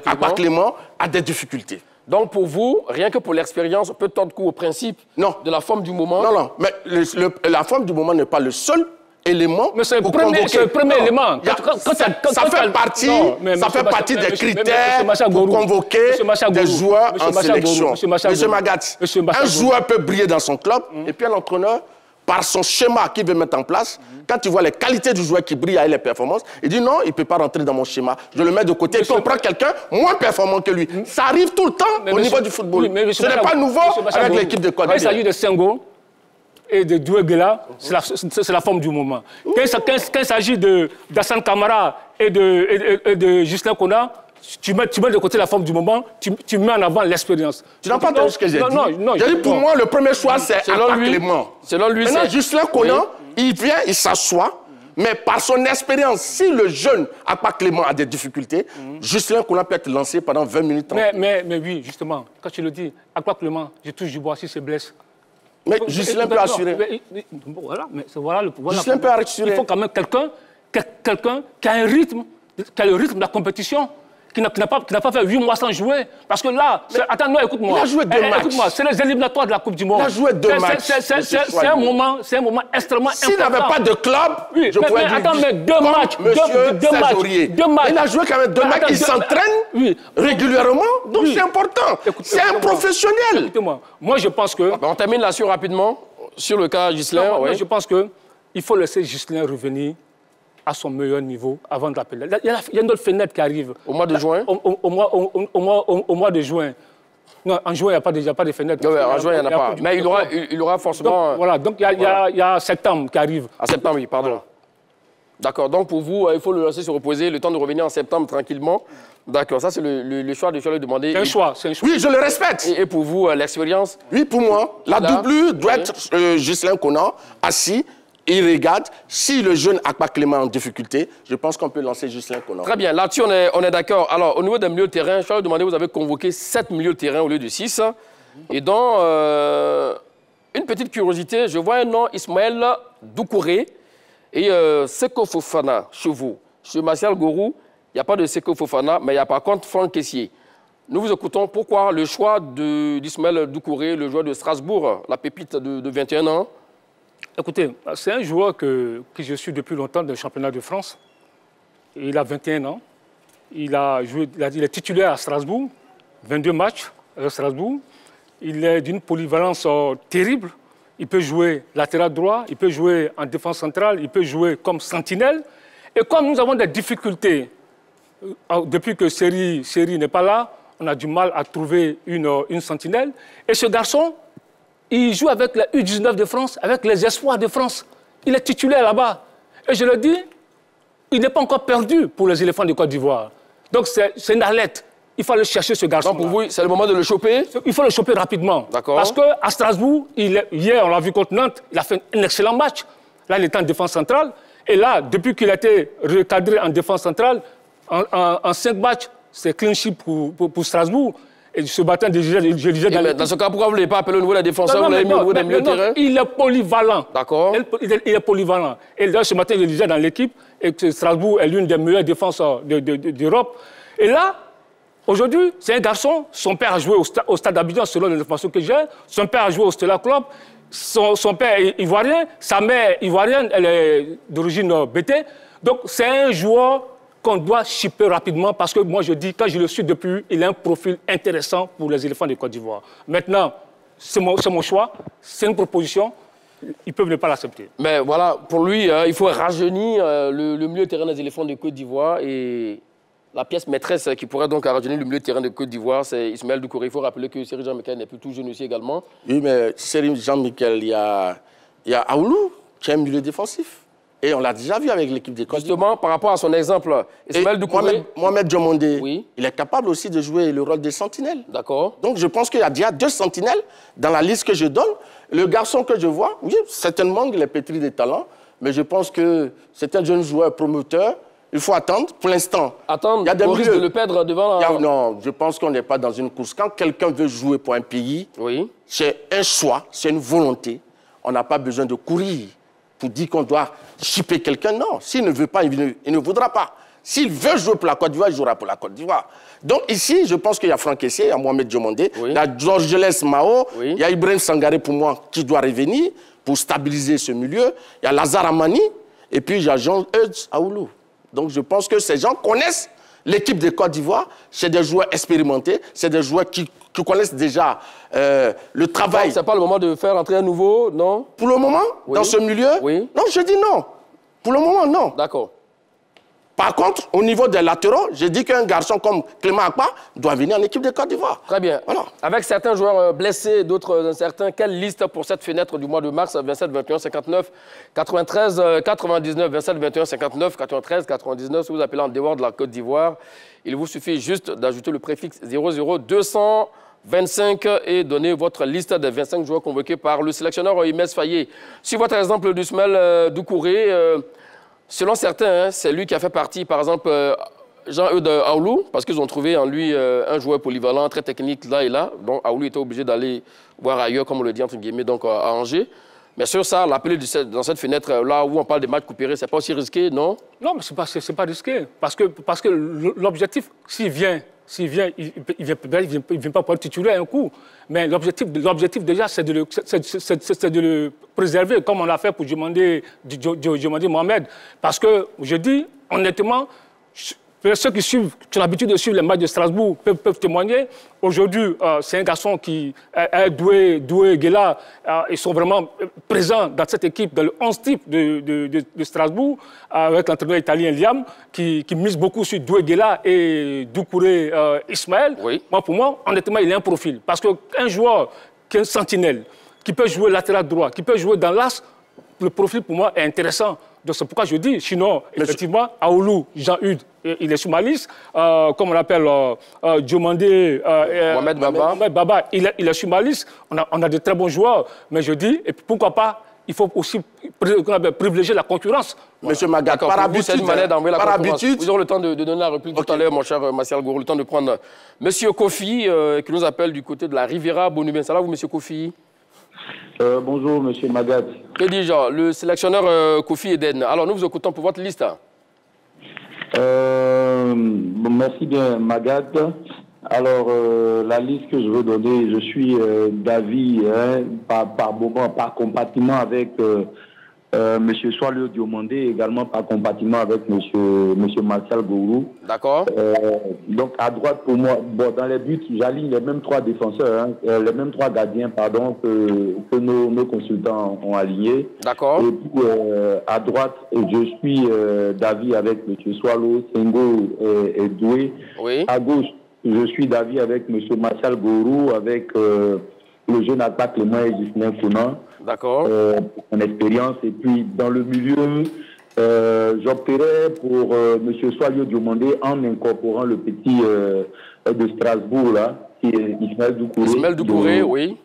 Akpa Clément, a des difficultés. Donc, pour vous, rien que pour l'expérience, on peut tordre coup au principe de la forme du moment. Non, mais la forme du moment n'est pas le seul élément. Mais c'est le premier élément. Ça fait partie des critères pour convoquer des joueurs en sélection. Monsieur Magatz, un joueur peut briller dans son club, et puis un entraîneur, par son schéma qu'il veut mettre en place, quand tu vois les qualités du joueur qui brille avec les performances, il dit non, il ne peut pas rentrer dans mon schéma. Je le mets de côté, puis on prend quelqu'un moins performant que lui. Ça arrive tout le temps au niveau du football. Ce n'est pas nouveau avec l'équipe de Côte d'Ivoire. Il s'agit de Senghor et de Doué-Guéla, c'est la forme du moment. Quand il s'agit d'Hassan Kamara et de Ghislain Kona, tu mets de côté la forme du moment, tu mets en avant l'expérience. Tu n'as pas entendu ce que j'ai dit. Non, j'ai dit pour moi, le premier choix, c'est Akpa Clément. Selon lui, maintenant, Ghislain Kona, il vient, il s'assoit, mais par son expérience, si le jeune Akpa Clément a des difficultés, Ghislain Kona peut être lancé pendant 20 minutes. Mais oui, justement, quand tu le dis, Akpa Clément, je touche du bois s'il se blesse. Mais Ghislain peut assurer. Ghislain peut assurer. Il faut quand même quelqu'un qui a un rythme, qui a le rythme de la compétition. Qui n'a pas fait 8 mois sans jouer. Parce que là, attends, non, écoute-moi. Il a joué 2 matchs. Écoute-moi, c'est les éliminatoires de la Coupe du Monde. Il a joué 2 matchs. C'est un moment extrêmement important. S'il n'avait pas de club, je pourrais dire... Attends, mais 2 matchs. Deux matchs. Il a joué quand même 2 matchs. Il s'entraîne régulièrement. Donc c'est important. C'est un professionnel. Écoutez-moi, moi je pense que... On termine là-dessus rapidement, sur le cas Ghislain. Je pense qu'il faut laisser Ghislain revenir à son meilleur niveau avant de l'appeler. Il y a une autre fenêtre qui arrive. Au mois de juin? Au mois de juin. Non, en juin, il n'y a pas de fenêtre. Oui, en juin, il n'y en a pas. Mais il aura forcément... Donc, voilà, donc il y a septembre qui arrive. En septembre, oui, pardon. Voilà. D'accord, donc pour vous, il faut le laisser se reposer, le temps de revenir en septembre tranquillement. D'accord, ça c'est le choix de demander. C'est un choix, c'est un choix. Oui, je le respecte. Et pour vous, l'expérience? Oui, pour moi, la doublure doit être Ghislain Conan, assis, il regarde. Si le jeune Akpa Clément est en difficulté, je pense qu'on peut lancer Ghislain Conan. Très bien, là-dessus on est d'accord. Alors, au niveau des milieux de terrain, je vais vous demander, vous avez convoqué 7 milieux de terrain au lieu de 6. Et donc, une petite curiosité, je vois un nom, Ismaël Doucouré. Et Seko Fofana, chez vous. Chez Martial Gourou, il n'y a pas de Seko Fofana, mais il y a par contre Franck Kessié. Nous vous écoutons pourquoi le choix d'Ismaël Doucouré, le joueur de Strasbourg, la pépite de 21 ans. Écoutez, c'est un joueur que je suis depuis longtemps dans le championnat de France. Il a 21 ans. Il est titulaire à Strasbourg, 22 matchs à Strasbourg. Il est d'une polyvalence terrible. Il peut jouer latéral droit, il peut jouer en défense centrale, il peut jouer comme sentinelle. Et comme nous avons des difficultés, depuis que Seri n'est pas là, on a du mal à trouver une sentinelle. Et ce garçon, il joue avec la U19 de France, avec les espoirs de France. Il est titulaire là-bas. Et je le dis, il n'est pas encore perdu pour les éléphants de Côte d'Ivoire. Donc c'est une alerte. Il faut aller chercher ce garçon. Donc pour vous, c'est le moment de le choper? Il faut le choper rapidement. D'accord. Parce qu'à Strasbourg, hier, on l'a vu contre Nantes, il a fait un excellent match. Là, il était en défense centrale. Et là, depuis qu'il a été recadré en défense centrale, en 5 matchs, c'est clean sheet pour Strasbourg. Et ce matin, je disais... Dans ce cas, pourquoi vous ne l'avez pas appelé au niveau des défenseurs, vous l'avez mis au niveau des milieux de terrain? Il est polyvalent. D'accord. Il est polyvalent. Et là, ce matin, je disais dans l'équipe et que Strasbourg est l'une des meilleures défenses d'Europe. Et là, aujourd'hui, c'est un garçon, son père a joué au Stade d'Abidjan, selon les informations que j'ai. Son père a joué au Stella Club. Son père est ivoirien, sa mère ivoirienne, elle est d'origine BT. Donc, c'est un joueur qu'on doit shipper rapidement parce que moi, je dis, quand je le suis depuis, il a un profil intéressant pour les éléphants de Côte d'Ivoire. Maintenant, c'est mon choix, c'est une proposition. Ils peuvent ne pas l'accepter. Mais voilà, pour lui, il faut rajeunir le milieu de terrain des éléphants de Côte d'Ivoire et la pièce maîtresse qui pourrait donc rajeunir le milieu de terrain de Côte d'Ivoire, c'est Ismaël Doucouré. Il faut rappeler que Seri Jean-Michel n'est plus tout jeune aussi également. Oui, mais Seri Jean-Michel, il y a Aoulou qui est un milieu défensif. Et on l'a déjà vu avec l'équipe des Côte d'Ivoire. Justement, par rapport à son exemple, Ismaël Doucouré... Mohamed Diomondé, oui, il est capable aussi de jouer le rôle des sentinelles. D'accord. Donc je pense qu'il y a déjà 2 sentinelles dans la liste que je donne. Le garçon que je vois, oui, certainement il est pétri de talent, mais je pense que c'est un jeune joueur promoteur. Il faut attendre. Pour l'instant, attendre, il y a des au risque de le perdre devant... Non, je pense qu'on n'est pas dans une course. Quand quelqu'un veut jouer pour un pays, oui, c'est un choix, c'est une volonté. On n'a pas besoin de courir pour dire qu'on doit chipper quelqu'un. Non, s'il ne veut pas, il ne voudra pas. S'il veut jouer pour la Côte d'Ivoire, il jouera pour la Côte d'Ivoire. Donc ici, je pense qu'il y a Franck Kessié, il y a Mohamed Diomondé, oui, il y a Georges Mao, oui, il y a Ibrahim Sangaré pour moi qui doit revenir pour stabiliser ce milieu. Il y a Lazare Amani et puis il y a Jean-Eudes Aoulou. Donc je pense que ces gens connaissent l'équipe de Côte d'Ivoire. C'est des joueurs expérimentés, c'est des joueurs qui connaissent déjà le travail. Ce n'est pas le moment de faire entrer un nouveau, non? Pour le moment, oui, dans ce milieu, oui, non, je dis non. Pour le moment, non. D'accord. Par contre, au niveau des latéraux, je dis qu'un garçon comme Clément Akpa doit venir en équipe de Côte d'Ivoire. Très bien. Voilà. Avec certains joueurs blessés, d'autres incertains, quelle liste pour cette fenêtre du mois de mars 27, 21, 59, 93, 99, 27, 21, 59, 93, 99, si vous appelez en dehors de la Côte d'Ivoire, il vous suffit juste d'ajouter le préfixe 00225 et donner votre liste des 25 joueurs convoqués par le sélectionneur Imes Faye. Si votre exemple d'Ismaël Doucouré, selon certains, c'est lui qui a fait partie, par exemple, Jean-Eudes Aoulou, parce qu'ils ont trouvé en lui un joueur polyvalent, très technique, là et là. Donc Aoulou était obligé d'aller voir ailleurs, comme on le dit, entre guillemets, donc à Angers. Mais sur ça, l'appeler dans cette fenêtre, là où on parle de matchs coupérés, c'est pas aussi risqué, non? Non, mais c'est pas risqué. Parce que l'objectif, s'il vient, il ne vient pas pour être titulaire un coup. Mais l'objectif déjà, c'est de le préserver, comme on l'a fait pour demander Mohamed. Parce que, je dis, honnêtement, Ceux qui ont l'habitude de suivre les matchs de Strasbourg peuvent témoigner. Aujourd'hui, c'est un garçon qui est doué, Guela. Ils sont vraiment présents dans cette équipe, dans le 11 type de Strasbourg, avec l'entraîneur italien Liam, qui mise beaucoup sur Doué Guela et Doucouré Ismaël. Oui. Pour moi, honnêtement, il a un profil. Parce qu'un joueur qui est un sentinelle, qui peut jouer latéral droit, qui peut jouer dans l'axe, le profil pour moi est intéressant. Donc c'est pourquoi je dis, sinon, effectivement, Aoulou, Jean-Hugues, il est sous ma liste. Comme on l'appelle, Diomandé, Mohamed Baba, il est sur ma liste. On a de très bons joueurs. Mais je dis, et pourquoi pas, il faut aussi privilégier la concurrence. Monsieur Magat, par habitude, vous aurez le temps de donner la réplique tout à l'heure, mon cher Martial Gourou, le temps de prendre Monsieur Kofi, qui nous appelle du côté de la Riviera Bonubien. Ça va, vous, Monsieur Kofi? Bonjour, Monsieur Magat. Que dis-je? Le sélectionneur Kofi Eden. Alors, nous vous écoutons pour votre liste. Merci bien, Magat. Alors, la liste que je veux donner, je suis d'avis, par compartiment avec M. Soalio Diomandé, également par compartiment avec M. Martial Gourou. D'accord. Donc, à droite, pour moi, bon, dans les buts, j'aligne les mêmes trois défenseurs, les mêmes trois gardiens, pardon, que nos consultants ont alignés. D'accord. Et puis, à droite, je suis d'avis avec M. Soalio, Sengo et Doué. Oui. À gauche, je suis d'avis avec M. Martial Gourou, avec le jeune attaque Le Moyen et Justin Founan. D'accord. En expérience. Et puis, dans le milieu, j'opterais pour M. Soalio Diomandé en incorporant le petit de Strasbourg, là, qui est Ismaël Doucouré. Ismaël Doucouré, oui.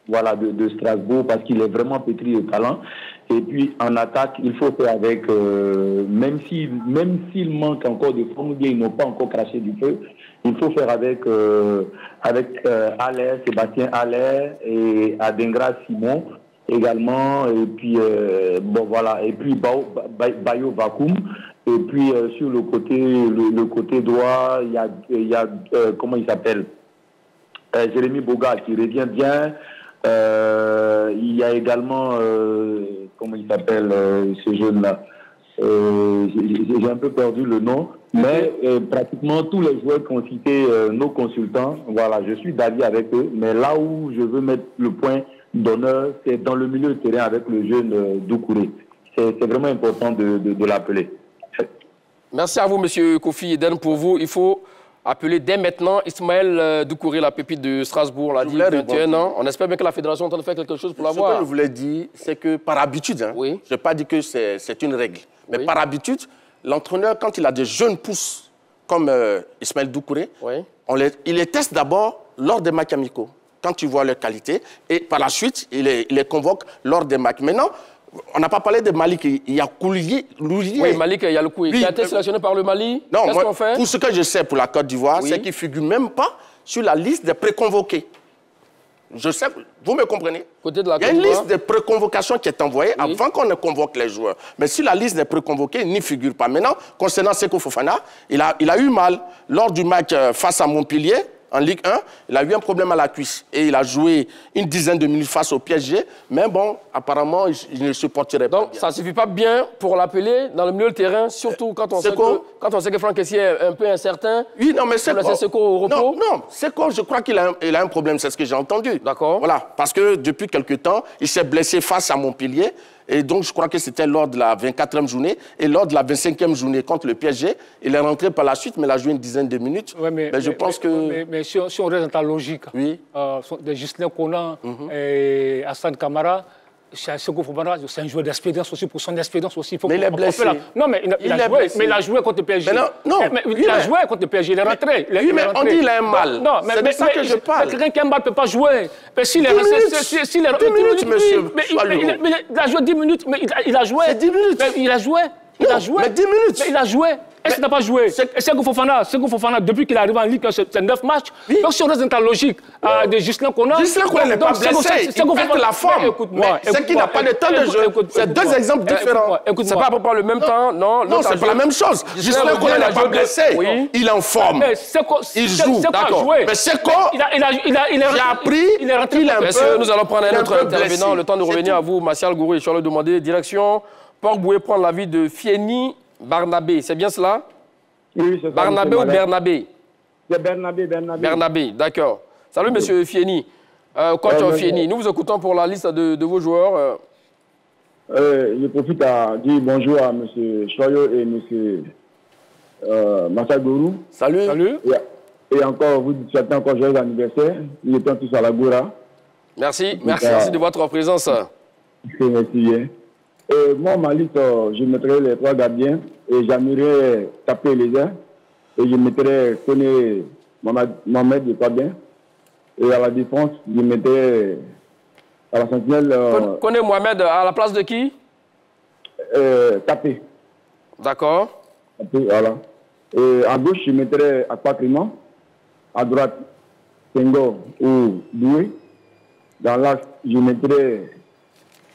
Voilà, de Strasbourg, parce qu'il est vraiment pétri de talent. Et puis, en attaque, il faut faire avec, même s'il manque encore de forme, ils n'ont pas encore craché du feu, il faut faire avec Allaire, Sébastien Allaire et Adengra Simon également, et puis bon voilà, et puis Bayo Vakoum, et puis sur le côté droit, il y a comment il s'appelle, Jérémy Boga qui revient bien. Il y a également comment il s'appelle ce jeune-là, j'ai un peu perdu le nom, mais pratiquement tous les joueurs qu'ont cité nos consultants, voilà, je suis d'avis avec eux, mais là où je veux mettre le point d'honneur, c'est dans le milieu de terrain avec le jeune Doucouré. C'est vraiment important de l'appeler. Merci à vous, Monsieur Kofi Eden. Pour vous, il faut appeler dès maintenant Ismaël Doucouré, la pépite de Strasbourg, l'a dit, 21 ans. On espère bien que la fédération est en train de faire quelque chose pour l'avoir. Ce que je voulais dire, c'est que par habitude, oui. je n'ai pas dit que c'est une règle, mais oui. Par habitude, l'entraîneur, quand il a des jeunes pousses comme Ismaël Doucouré, oui. Il les teste d'abord lors des matchs amicaux, quand tu vois leur qualité, et par la suite, il les convoque lors des matchs. Maintenant, on n'a pas parlé de Malik Yacouli. Oui, Malik Yacouli, qui a été sélectionné par le Mali. Non, qu'est-ce qu'on fait? Pour ce que je sais pour la Côte d'Ivoire, oui. C'est qu'il ne figure même pas sur la liste des préconvoqués. Je sais, vous me comprenez? Côté de la Il y a une liste de préconvocation qui est envoyée avant qu'on ne convoque les joueurs. Mais sur la liste des préconvoqués, il n'y figure pas. Maintenant, concernant Seko Fofana, il a eu mal lors du match face à Montpellier. En Ligue 1, il a eu un problème à la cuisse et il a joué une dizaine de minutes face au PSG. Mais bon, apparemment, il ne se porterait pas. Donc, ça ne suffit pas bien pour l'appeler dans le milieu de terrain, surtout quand on sait que Franck Kessié est un peu incertain. Oui, non, mais Seko au repos. Non, Seko, je crois qu'il a un problème, c'est ce que j'ai entendu. D'accord. Voilà, parce que depuis quelque temps, il s'est blessé face à Montpellier. Et donc, je crois que c'était lors de la 24e journée. Et lors de la 25e journée contre le PSG, il est rentré par la suite, mais il a joué une dizaine de minutes. Ouais, mais je pense que... Mais si on reste dans ta logique, oui. De Ghislain Conan et Hassan Kamara, c'est un joueur d'expérience aussi, pour son expérience aussi. Mais il est blessé. Non, mais il a joué contre le PSG. Il a joué contre le PSG, il est rentré. Oui, mais on dit qu'il a un mal. Non, mais c'est de ça que je parle. Quelqu'un qui a un mal ne peut pas jouer. Mais s'il est resté... 10 minutes, monsieur. Mais il a joué 10 minutes, mais il a joué. C'est 10 minutes. Il a joué. Il a joué. Mais 10 minutes. Mais il a joué. Est-ce qu'il n'a pas joué? Seko Fofana, depuis qu'il est arrivé en Ligue 1, c'est 9 matchs. Oui. Donc si on reste dans ta logique de Ghislain Conan... Ghislain Conan n'est pas blessé, il perd la forme. Écoute-moi. C'est qu'il n'a pas de temps de jeu. C'est deux exemples différents. C'est pas à peu près le même temps, non? Non, c'est pas la même chose. Ghislain Conan n'est pas blessé. Il est en forme. Il joue, d'accord. Mais Seko, j'ai appris qu'il est un peu... Nous allons prendre un autre intervenant, le temps de revenir à vous, Martial Gourou et Charles Demandé. Direction, Port-Boué prendre l'avis de Fieni Barnabé, c'est bien cela? Oui, c'est ça. Barnabé ou Bernabé? C'est Bernabé. Bernabé, d'accord. Salut, monsieur Fieni. Coach Fieni, nous vous écoutons pour la liste de vos joueurs. Je profite à dire bonjour à monsieur Choyo et monsieur Marcel Gourou. Salut. Et encore, vous souhaitez encore joyeux anniversaire. Nous étions tous à la Goura. Merci de votre présence. Merci bien. Moi, ma liste, je mettrai les 3 gardiens et j'aimerais taper les airs. Et je mettrai Koné Mohamed de Fabien. Et à la défense, je mettrai à la sentinelle. Koné Mohamed à la place de qui? Tapé. D'accord. Tapé, voilà. Et à gauche, je mettrai Akpakriman. À droite, Senghor ou Doué. Dans l'axe, je mettrai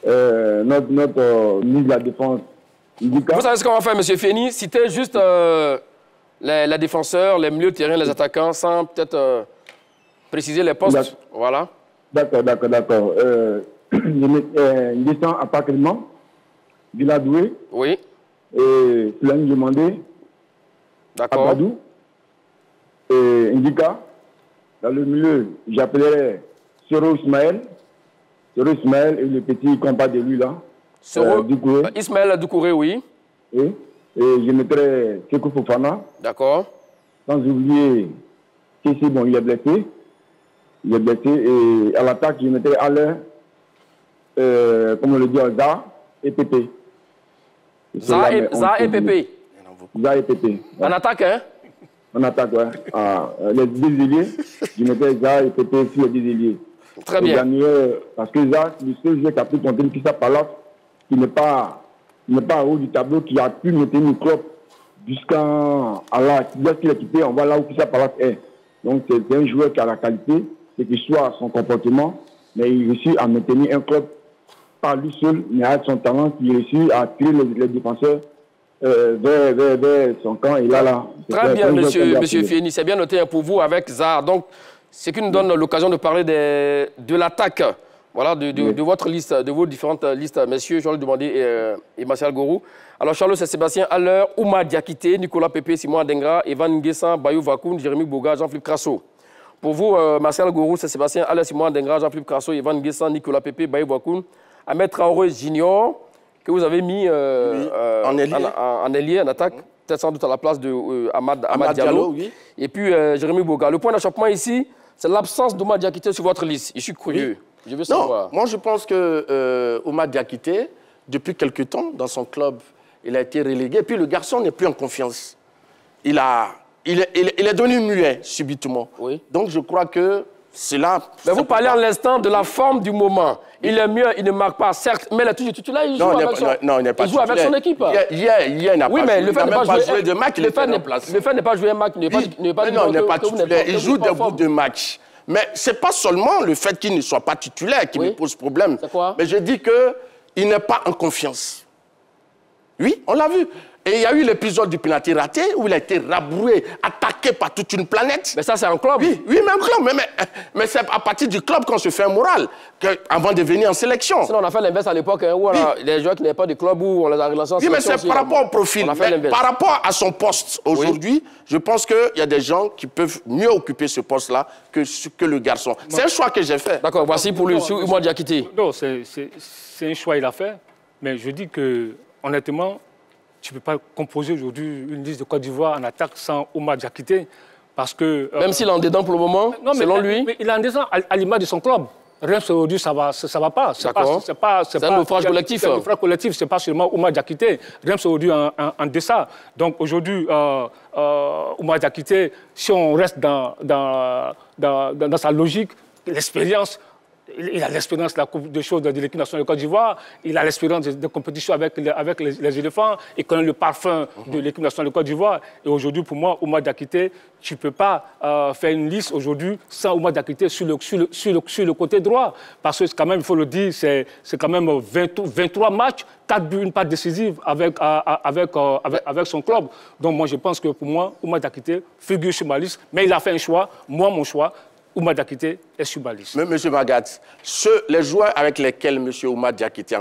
notre ministre de la Défense, Ndika. Vous savez ce qu'on va faire, M. Fieni? Citez juste les défenseurs, les milieux de terrain, les attaquants, sans peut-être préciser les postes. Voilà. D'accord. Je mets Ndissan à Pakriman, Villa Doué. Oui. Et Flemme Demandé. D'accord. Abadou. Et Ndika. Dans le milieu, j'appellerai Soro Ismaël. Soro Ismaël et le petit compas de lui là. Doucouré. Ismaël Doucouré, oui. Et je mettrai Sekou Fofana. D'accord. Sans oublier Kessi, bon, il est blessé. Et à l'attaque, je mettrai Alain, comme on le dit, Za et Pépé. Za et Pépé. Za et Pépé. En attaque, hein? En attaque, ouais. Les 10 ailiers, je mettrai Za et Pépé sur les 10 ailiers. Très bien. Parce que Za, c'est le seul joueur qui a pu compter Kissa Palace, qui n'est pas en haut du tableau, qui a pu maintenir le club jusqu'à là. Lorsqu'il est quitté, on voit là où Kissa Palace est. Donc c'est un joueur qui a la qualité, et qui soit son comportement, mais il réussit à maintenir un club par lui seul, mais avec son talent, qui réussit à tirer les défenseurs vers son camp. Et là. Très bien, monsieur Fieni, c'est bien noté pour vous avec Za. Donc, ce qui nous donne l'occasion de parler de l'attaque, voilà, de votre liste, de vos différentes listes, messieurs Charles Demandé et Martial Gourou. Alors, Charles, c'est Sébastien Haller, Oumar Diakité, Nicolas Pépé, Simon Adengra, Evan Nguessan, Bayou Vakoun, Jérémy Boga, Jean-Philippe Crasso. Pour vous, Martial Gourou, c'est Sébastien Haller, Simon Adengra, Jean-Philippe Crasso, Evan Nguessan, Nicolas Pépé, Bayou Vakoun, Ahmed Traoré Junior, que vous avez mis en ailier, en attaque, peut-être sans doute à la place de Amad Diallo. Oui. Et puis Jérémy Boga. Le point d'achoppement ici, c'est l'absence d'Oumar Diakité sur votre liste. Je suis curieux. Oui. Je veux savoir. Non, moi je pense que Oumar Diakité, depuis quelque temps, dans son club, il a été relégué. Et puis le garçon n'est plus en confiance. Il est devenu muet subitement. Oui. Donc je crois que c'est là. Mais vous parlez en l'instant de la forme du moment. Il est mieux, il ne marque pas, certes, mais il est toujours titulaire, il joue avec son équipe. Il n'a pas joué de match, le fait n'est pas jouer un match, il n'est pas titulaire, il joue des bouts de match. Mais ce n'est pas seulement le fait qu'il ne soit pas titulaire qui me pose problème. C'est quoi? Mais je dis qu'il n'est pas en confiance. Oui, on l'a vu. Et il y a eu l'épisode du penalty raté où il a été rabroué, attaqué par toute une planète. Mais ça, c'est un club. Oui, mais un club. Mais c'est à partir du club qu'on se fait un moral, avant de venir en sélection. Sinon, on a fait l'inverse à l'époque, où les joueurs qui n'avaient pas de club, où on les a relancés en sélection. Oui, mais c'est par rapport au profil. Par rapport à son poste aujourd'hui, je pense qu'il y a des gens qui peuvent mieux occuper ce poste-là que le garçon. C'est un choix que j'ai fait. D'accord, voici pour lui, Oumar Diakité. Non, c'est un choix qu'il a fait. Mais je dis que, honnêtement, tu ne peux pas composer aujourd'hui une liste de Côte d'Ivoire en attaque sans Oumar Diakité, parce que... Même s'il est en dedans pour le moment, selon lui... Mais il est en dedans à l'image de son club. Reims aujourd'hui, ça va pas. C'est un naufrage collectif. C'est un naufrage collectif, ce n'est pas seulement Oumar Diakité. Reims aujourd'hui en deçà. Donc aujourd'hui, Oumar Diakité, si on reste dans sa logique, l'expérience... Il a l'expérience des choses de l'équipe nationale de Côte d'Ivoire, il a l'expérience de compétition avec les éléphants, il connaît le parfum de l'équipe nationale de Côte d'Ivoire. Et aujourd'hui, pour moi, Oumar Diakité, tu ne peux pas faire une liste aujourd'hui sans Oumar Diakité sur le côté droit. Parce que quand même, il faut le dire, c'est quand même 23 matchs, 4 buts, une passe décisive avec son club. Donc moi, je pense que pour moi, Oumar Diakité figure sur ma liste, mais il a fait un choix, moi, mon choix. Oumar Diakité est sur ma liste. Mais M. Magat, les joueurs avec lesquels M. Oumar Diakité est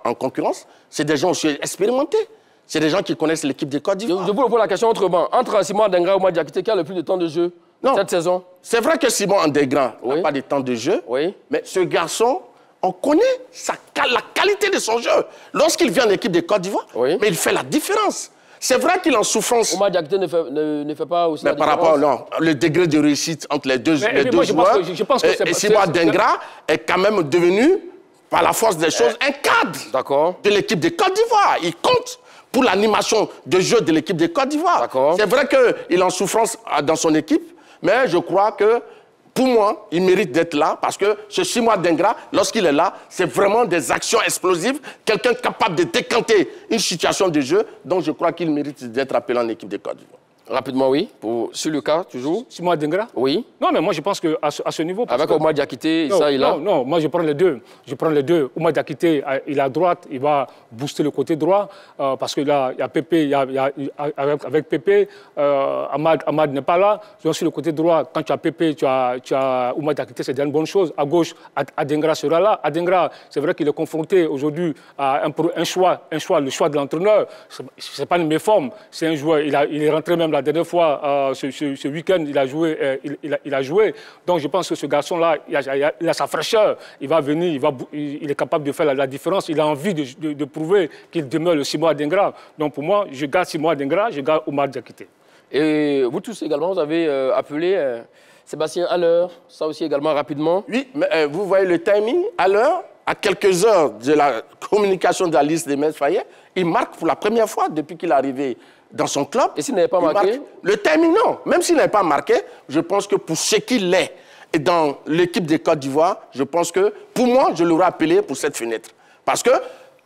en concurrence, c'est des gens aussi expérimentés. C'est des gens qui connaissent l'équipe de Côte d'Ivoire. Je vous repose la question autrement. Entre Simon Adengra et Oumar Diakité, qui a le plus de temps de jeu cette saison? C'est vrai que Simon Adengra n'a pas de temps de jeu, mais ce garçon, on connaît la qualité de son jeu. Lorsqu'il vient en équipe de Côte d'Ivoire, mais il fait la différence. C'est vrai qu'il est en souffrance. Oumar Diakité ne fait pas aussi la différence. Par rapport le degré de réussite entre les deux joueurs, et Simon Adengra est quand même devenu, par la force des choses, un cadre de l'équipe de Côte d'Ivoire. Il compte pour l'animation de jeu de l'équipe de Côte d'Ivoire. C'est vrai qu'il est en souffrance dans son équipe, mais je crois que, pour moi, il mérite d'être là parce que ce Simon Adengra, lorsqu'il est là, c'est vraiment des actions explosives, quelqu'un capable de décanter une situation de jeu. Donc je crois qu'il mérite d'être appelé en équipe de Côte d'Ivoire. Rapidement, oui. Sur le cas, toujours. Simon Adengra? Oui. Non, mais moi, je pense qu'à ce niveau... Avec Oumar Diakité, ça, il a... Non, moi, je prends les deux. Oumar Diakité, il est à droite, il va booster le côté droit, parce que là, il y a Pépé, avec Pépé, Amad n'est pas là. Donc, sur le côté droit, quand tu as Pépé, tu as Oumar Diakité, c'est une bonne chose. À gauche, Adengra sera là. Adengra, c'est vrai qu'il est confronté aujourd'hui à un choix, le choix de l'entraîneur. Ce n'est pas une méforme, c'est un joueur, il est rentré même la dernière fois, ce week-end, il a joué. Donc je pense que ce garçon-là, il a sa fraîcheur. Il va venir, il est capable de faire la différence. Il a envie de prouver qu'il demeure le Simon Adengra. Donc pour moi, je garde Simon Adengra, je garde Oumar Diakité. Et vous tous également, vous avez appelé Sébastien Haller, ça aussi également rapidement. Oui, mais vous voyez le timing, Haller, à quelques heures de la communication de la liste des Mens Fayet, il marque pour la première fois depuis qu'il est arrivé dans son club. Et s'il n'avait pas marqué? Le timing, non. Même s'il n'avait pas marqué, je pense que pour ce qu'il est et dans l'équipe de Côte d'Ivoire, je pense que, pour moi, je l'aurais appelé pour cette fenêtre. Parce que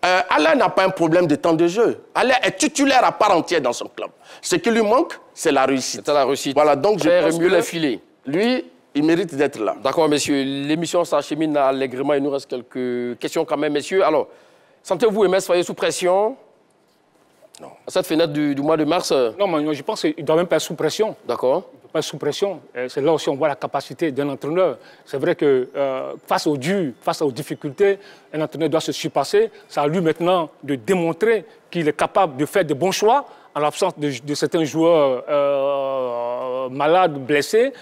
Alain n'a pas un problème de temps de jeu. Alain est titulaire à part entière dans son club. Ce qui lui manque, c'est la réussite. C'est la réussite. Voilà, donc je pense mieux les filets. Lui, il mérite d'être là. D'accord, messieurs. L'émission s'achemine allègrement. Il nous reste quelques questions quand même, messieurs. Alors, sentez-vous Mens Fayet sous pression? Non. Cette fenêtre du mois de mars? Non, mais je pense qu'il ne doit même pas être sous pression. D'accord. Il ne peut pas être sous pression. C'est là aussi on voit la capacité d'un entraîneur. C'est vrai que face aux durs, face aux difficultés, un entraîneur doit se surpasser. C'est à lui maintenant de démontrer qu'il est capable de faire de bons choix en l'absence de certains joueurs malades, blessés.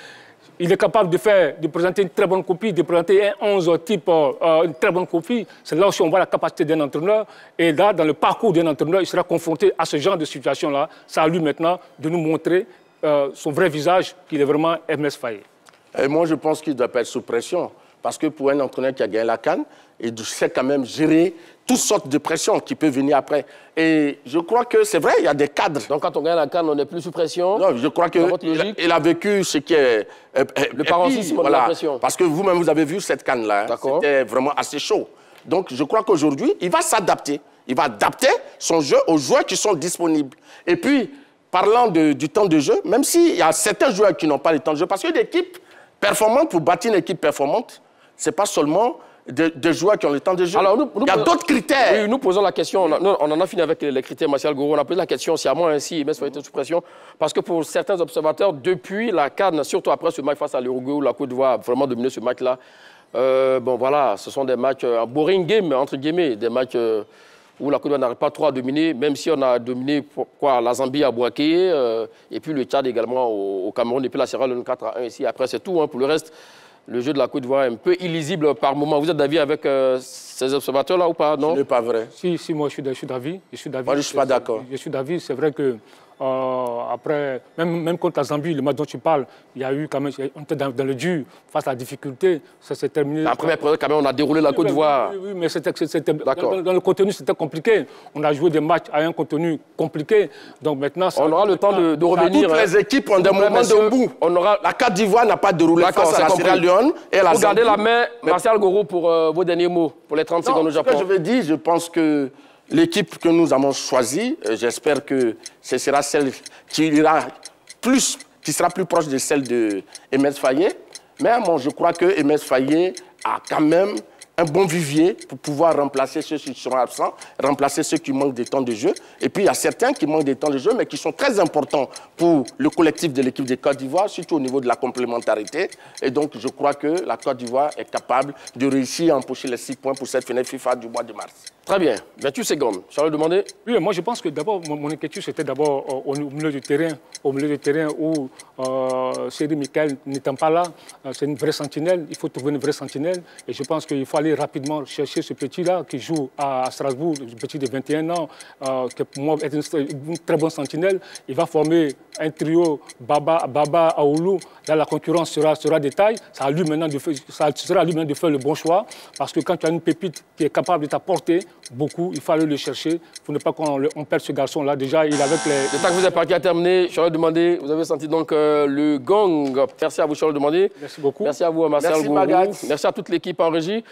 Il est capable de présenter une très bonne copie, de présenter un 11 type, une très bonne copie. C'est là aussi on voit la capacité d'un entraîneur. Et là, dans le parcours d'un entraîneur, il sera confronté à ce genre de situation-là. C'est à lui maintenant de nous montrer son vrai visage, qu'il est vraiment Mens Fayet. Et moi, je pense qu'il ne doit pas être sous pression. Parce que pour un entraîneur qui a gagné la CAN, il sait quand même gérer toutes sortes de pressions qui peuvent venir après. Et je crois que c'est vrai, il y a des cadres. Donc quand on gagne la CAN, on n'est plus sous pression? Non, je crois qu'il a vécu ce qui est... le paroxysme de la pression. Parce que vous-même, vous avez vu cette CAN-là. C'était vraiment assez chaud. Donc je crois qu'aujourd'hui, il va s'adapter. Il va adapter son jeu aux joueurs qui sont disponibles. Et puis, parlant du temps de jeu, même s'il y a certains joueurs qui n'ont pas le temps de jeu, parce que l'équipe performante, pour bâtir une équipe performante, ce n'est pas seulement des joueurs qui ont le temps de jeu. Alors, il y a d'autres critères. Oui, nous posons la question, on en a fini avec les critères, Martial Goro. On a posé la question sciemment ainsi, Mens Fayet sous pression, parce que pour certains observateurs, depuis la CAN, surtout après ce match face à l'Uruguay, où la Côte d'Ivoire a vraiment dominé ce match-là, bon voilà, ce sont des matchs boring game, entre guillemets, des matchs où la Côte d'Ivoire n'arrive pas trop à dominer, même si on a dominé la Zambie à Bouaké, et puis le Tchad également au Cameroun, et puis la Sierra Leone 4-1 ici. Après, c'est tout. Hein. Pour le reste, le jeu de la Côte d'Ivoire est un peu illisible par moment. Vous êtes d'avis avec ces observateurs-là ou pas? Non, ce n'est pas vrai. Si, moi, je suis d'avis. Moi, je ne suis pas d'accord. Je suis d'avis. C'est vrai que après, même contre la Zambie, le match dont tu parles, il y a eu quand même, on était dans le dur, face à la difficulté, ça s'est terminé. La première période, quand même, on a déroulé la Côte d'Ivoire. Oui, mais dans le contenu, c'était compliqué. On a joué des matchs à un contenu compliqué. Donc maintenant, on aura le temps de revenir. Toutes les équipes ont des moments de bout. La Côte d'Ivoire n'a pas déroulé face à la Sierra Leone et la Zambie. Vous gardez la main, Martial Goro, pour vos derniers mots, pour les 30 secondes au Japon. Ce que je veux dire, je pense que l'équipe que nous avons choisie, j'espère que ce sera celle qui sera plus proche de celle de Mens Fayet. Mais bon, je crois que Mens Fayet a quand même un bon vivier pour pouvoir remplacer ceux qui seront absents, remplacer ceux qui manquent de temps de jeu. Et puis, il y a certains qui manquent de temps de jeu, mais qui sont très importants pour le collectif de l'équipe de Côte d'Ivoire, surtout au niveau de la complémentarité. Et donc, je crois que la Côte d'Ivoire est capable de réussir à empocher les 6 points pour cette fenêtre FIFA du mois de mars. Très bien. 28 secondes. Charles demandé. Oui, moi je pense que d'abord, mon inquiétude c'était d'abord au milieu du terrain. Au milieu du terrain où Cédric Michael n'étant pas là, c'est une vraie sentinelle. Il faut trouver une vraie sentinelle. Et je pense qu'il faut aller rapidement chercher ce petit-là qui joue à Strasbourg, le petit de 21 ans, qui pour moi est une très bonne sentinelle. Il va former un trio Baba Aoulou. Là, la concurrence sera de taille. Ça sera à lui maintenant de faire le bon choix. Parce que quand tu as une pépite qui est capable de t'apporter beaucoup, il faut aller le chercher pour ne pas qu'on perde ce garçon-là. Déjà, il avec les... Le temps que vous êtes parti à terminer, Charles demandé, vous avez senti donc le gong. Merci à vous, Charles demandé. Merci beaucoup. Merci à vous, Marcel Gourou. Merci à toute l'équipe en régie.